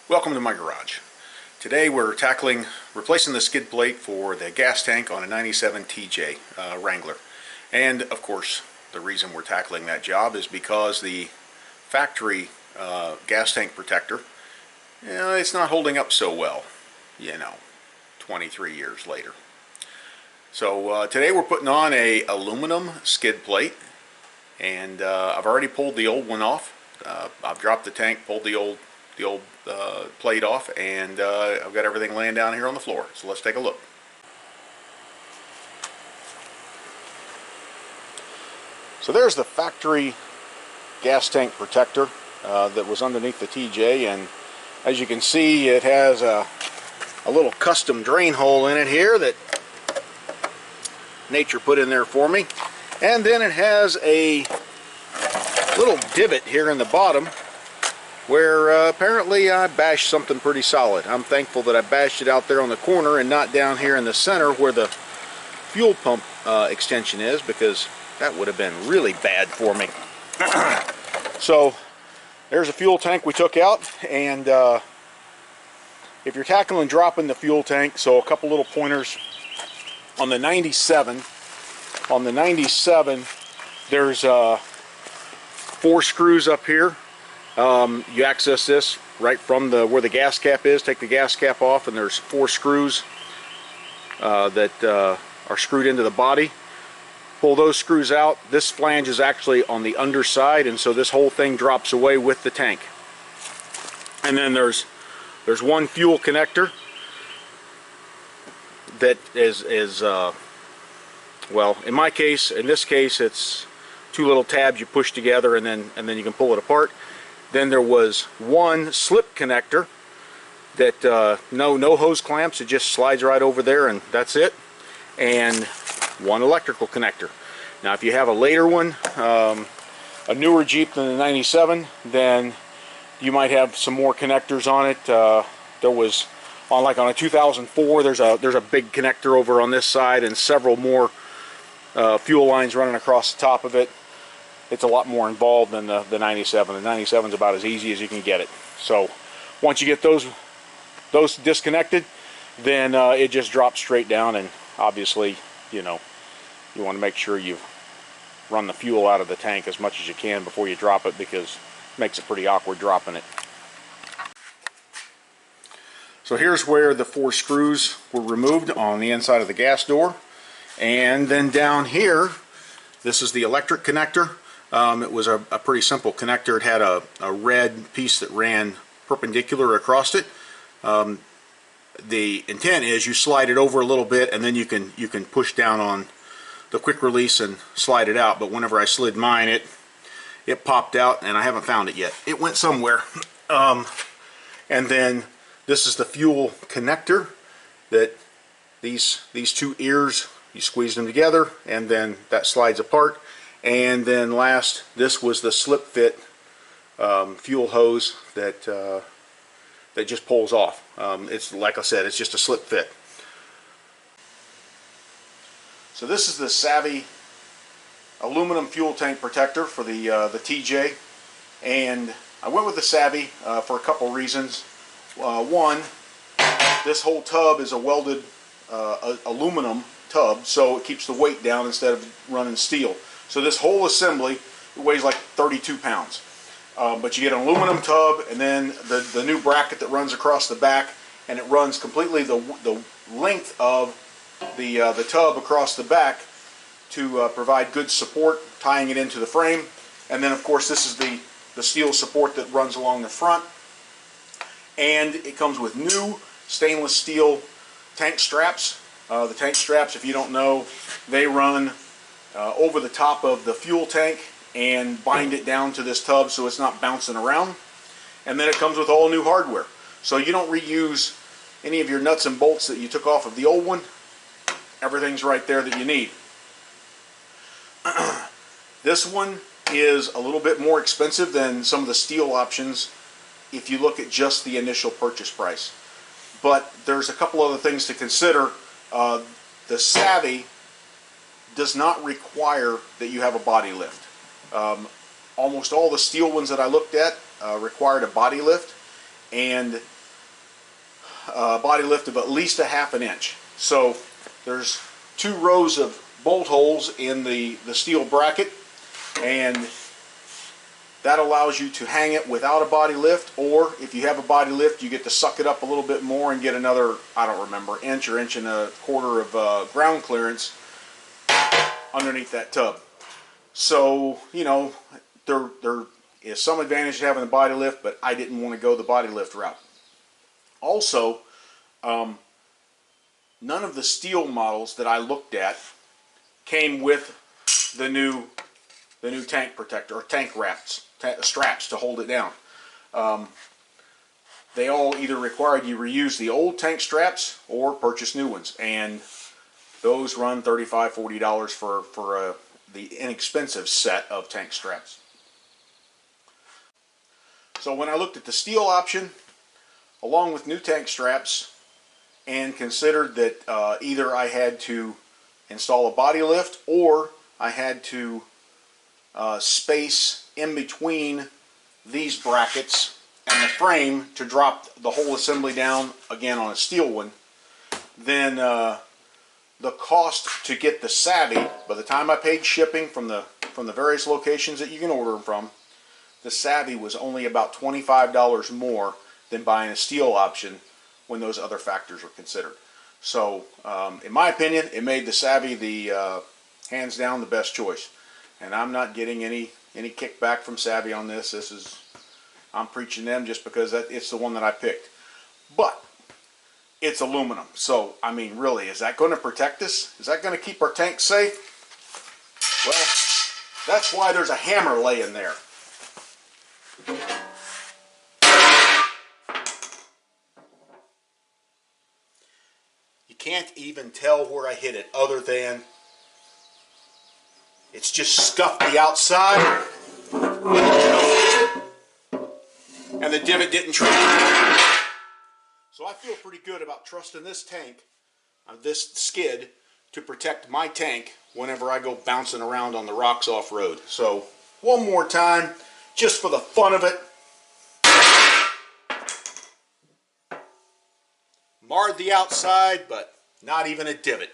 Welcome to my garage. Today we're tackling replacing the skid plate for the gas tank on a 97 TJ Wrangler. And of course the reason we're tackling that job is because the factory gas tank protector, it's not holding up so well, 23 years later. So today we're putting on a aluminum skid plate, and I've already pulled the old one off. I've dropped the tank, pulled the old plate off, and I've got everything laying down here on the floor. So let's take a look. So there's the factory gas tank protector that was underneath the TJ, and as you can see, it has a little custom drain hole in it here that nature put in there for me, and then it has a little divot here in the bottom where apparently I bashed something pretty solid. I'm thankful that I bashed it out there on the corner and not down here in the center where the fuel pump extension is, because that would have been really bad for me. So there's a fuel tank we took out, and if you're tackling dropping the fuel tank, so a couple little pointers on the 97. On the 97, there's 4 screws up here. You access this right from where the gas cap is. Take the gas cap off, and there's 4 screws that are screwed into the body. Pull those screws out. This flange is actually on the underside, and so this whole thing drops away with the tank. And then there's one fuel connector that is well, in this case, it's 2 little tabs you push together, and then you can pull it apart. Then there was one slip connector that no hose clamps, it just slides right over there, and that's it. And one electrical connector. Now if you have a later one, a newer Jeep than the 97, then you might have some more connectors on it. There was on a 2004, there's a big connector over on this side, and several more fuel lines running across the top of it. It's a lot more involved than the 97. The 97 is about as easy as you can get it. So once you get those disconnected, then it just drops straight down, and obviously, you want to make sure you run the fuel out of the tank as much as you can before you drop it, because it makes it pretty awkward dropping it. So here's where the 4 screws were removed on the inside of the gas door. And then down here, this is the electric connector. It was a pretty simple connector. It had a red piece that ran perpendicular across it. The intent is you slide it over a little bit, and then you can push down on the quick release and slide it out. But whenever I slid mine, it popped out, and I haven't found it yet. It went somewhere. And then this is the fuel connector that these 2 ears, you squeeze them together, and then that slides apart. And then last, this was the slip fit fuel hose that just pulls off. It's, like I said, it's just a slip fit. So this is the Savvy aluminum fuel tank protector for the TJ, and I went with the Savvy for a couple reasons. One, this whole tub is a welded aluminum tub, so it keeps the weight down instead of running steel. So this whole assembly weighs like 32 pounds. But you get an aluminum tub, and then the new bracket that runs across the back, and it runs completely the length of the tub across the back to provide good support, tying it into the frame. And then of course this is the steel support that runs along the front. And it comes with new stainless steel tank straps. The tank straps, if you don't know, they run over the top of the fuel tank and bind it down to this tub so it's not bouncing around. And then it comes with all new hardware, so you don't reuse any of your nuts and bolts that you took off of the old one. Everything's right there that you need. This one is a little bit more expensive than some of the steel options if you look at just the initial purchase price, but there's a couple other things to consider. The Savvy does not require that you have a body lift. Almost all the steel ones that I looked at required a body lift, and body lift of at least a ½ inch. So there's 2 rows of bolt holes in the steel bracket, and that allows you to hang it without a body lift, or if you have a body lift, you get to suck it up a little bit more and get another, I don't remember, inch or inch and a quarter of ground clearance underneath that tub. So, you know, there is some advantage to having the body lift, but I didn't want to go the body lift route. Also, none of the steel models that I looked at came with the new tank protector, or tank straps to hold it down. They all either required you reuse the old tank straps or purchase new ones, and those run $35, $40 for the inexpensive set of tank straps. So when I looked at the steel option along with new tank straps and considered that either I had to install a body lift or I had to space in between these brackets and the frame to drop the whole assembly down again on a steel one, then the cost to get the Savvy, by the time I paid shipping from the various locations that you can order them from, the Savvy was only about $25 more than buying a steel option when those other factors were considered. So in my opinion, it made the Savvy the hands down the best choice. And I'm not getting any kickback from Savvy on this. I'm preaching them just because it's the one that I picked. But it's aluminum, so I mean, really, is that going to protect us? Is that going to keep our tank safe? Well, that's why there's a hammer laying there. You can't even tell where I hit it, other than it's just scuffed the outside, and the divot didn't trim. So I feel pretty good about trusting this tank, this skid, to protect my tank whenever I go bouncing around on the rocks off-road. So one more time, just for the fun of it. Marred the outside, but not even a divot.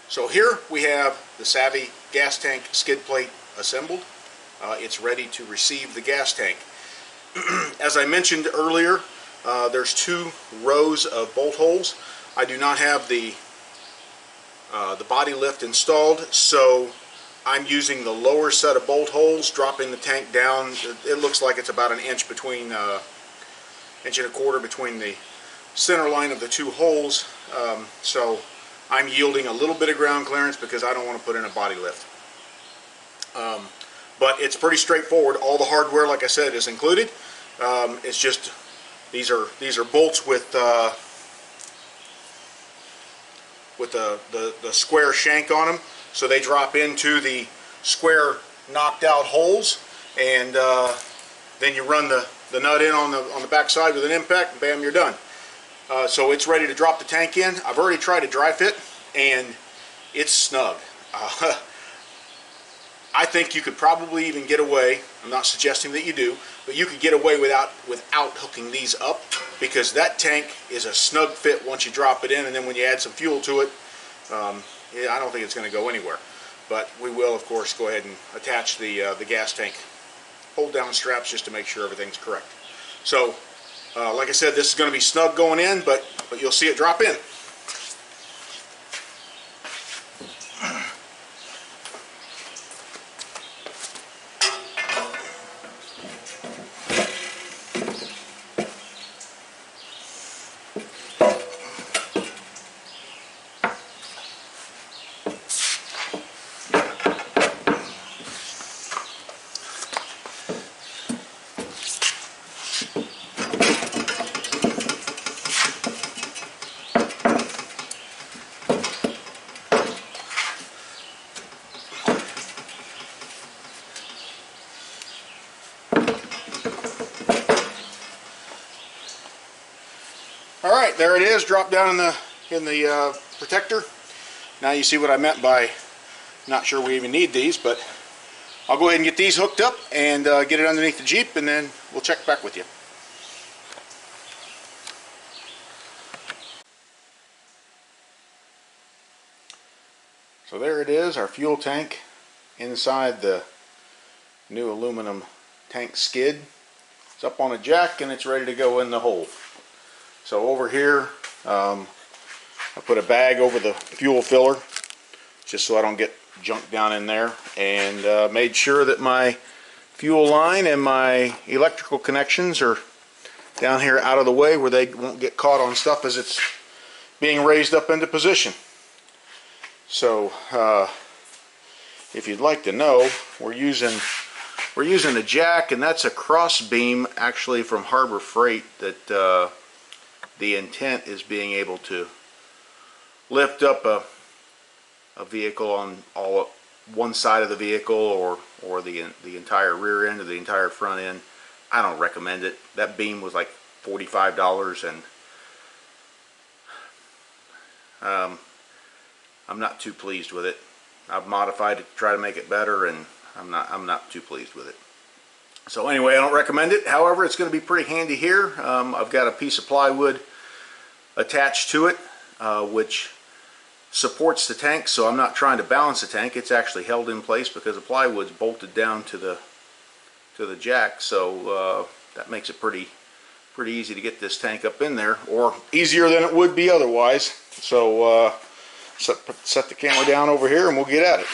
So here we have the Savvy gas tank skid plate assembled. It's ready to receive the gas tank. As I mentioned earlier, there's 2 rows of bolt holes. I do not have the body lift installed, so I'm using the lower set of bolt holes, dropping the tank down. It looks like it's about an inch between, inch and a quarter between the center line of the 2 holes. So I'm yielding a little bit of ground clearance because I don't want to put in a body lift. But it's pretty straightforward. All the hardware, like I said, is included. It's just these are bolts with the square shank on them, so they drop into the square knocked out holes, and then you run the nut in on the back side with an impact, and bam, you're done. So it's ready to drop the tank in. I've already tried to dry fit, and it's snug. I think you could probably even get away, I'm not suggesting that you do, but you could get away without hooking these up, because that tank is a snug fit once you drop it in, and then when you add some fuel to it, I don't think it's going to go anywhere. But we will, of course, go ahead and attach the gas tank hold down straps just to make sure everything's correct. So, like I said, this is going to be snug going in, but you'll see it drop in. All right, there it is, dropped down in the protector. Now you see what I meant by not sure we even need these, but I'll go ahead and get these hooked up and get it underneath the Jeep, and then we'll check back with you. So there it is, our fuel tank inside the new aluminum tank skid. It's up on a jack and it's ready to go in the hole. So over here, I put a bag over the fuel filler just so I don't get junk down in there, and made sure that my fuel line and my electrical connections are down here out of the way where they won't get caught on stuff as it's being raised up into position. So if you'd like to know, we're using a jack, and that's a cross beam actually from Harbor Freight that the intent is being able to lift up a vehicle on one side of the vehicle, or the entire rear end or the entire front end. I don't recommend it. That beam was like $45, and I'm not too pleased with it. I've modified it to try to make it better, and I'm not too pleased with it. So anyway, I don't recommend it. However, it's going to be pretty handy here. I've got a piece of plywood attached to it, which supports the tank, so I'm not trying to balance the tank. It's actually held in place because the plywood's bolted down to the jack. So that makes it pretty easy to get this tank up in there, or easier than it would be otherwise. So set the camera down over here and we'll get at it.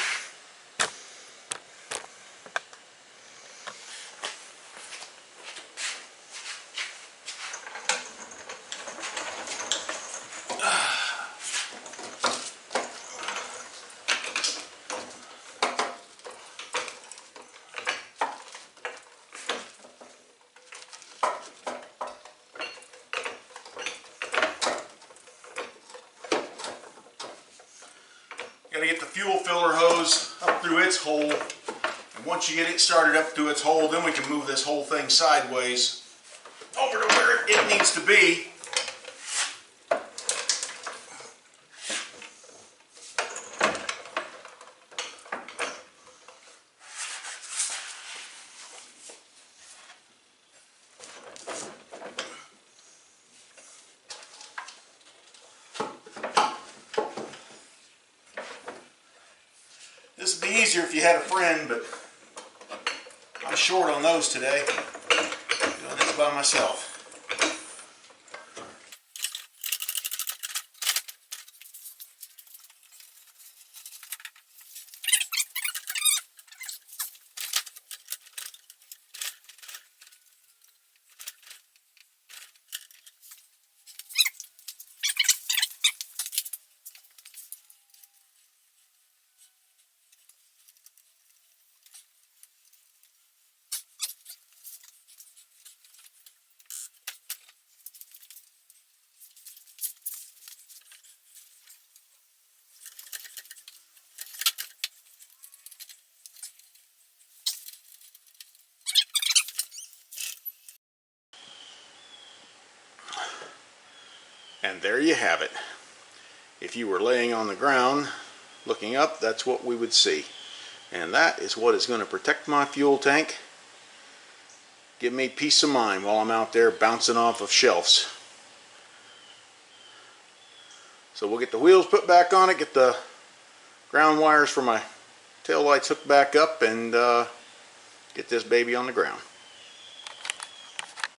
Got to get the fuel filler hose up through its hole, and once you get it started up through its hole, then we can move this whole thing sideways over to where it needs to be. This would be easier if you had a friend, but I'm short on those today. Doing this by myself. And there you have it. If you were laying on the ground looking up, that's what we would see. And that is what is going to protect my fuel tank. Give me peace of mind while I'm out there bouncing off of shelves. So we'll get the wheels put back on it, get the ground wires for my tail lights hooked back up, and get this baby on the ground.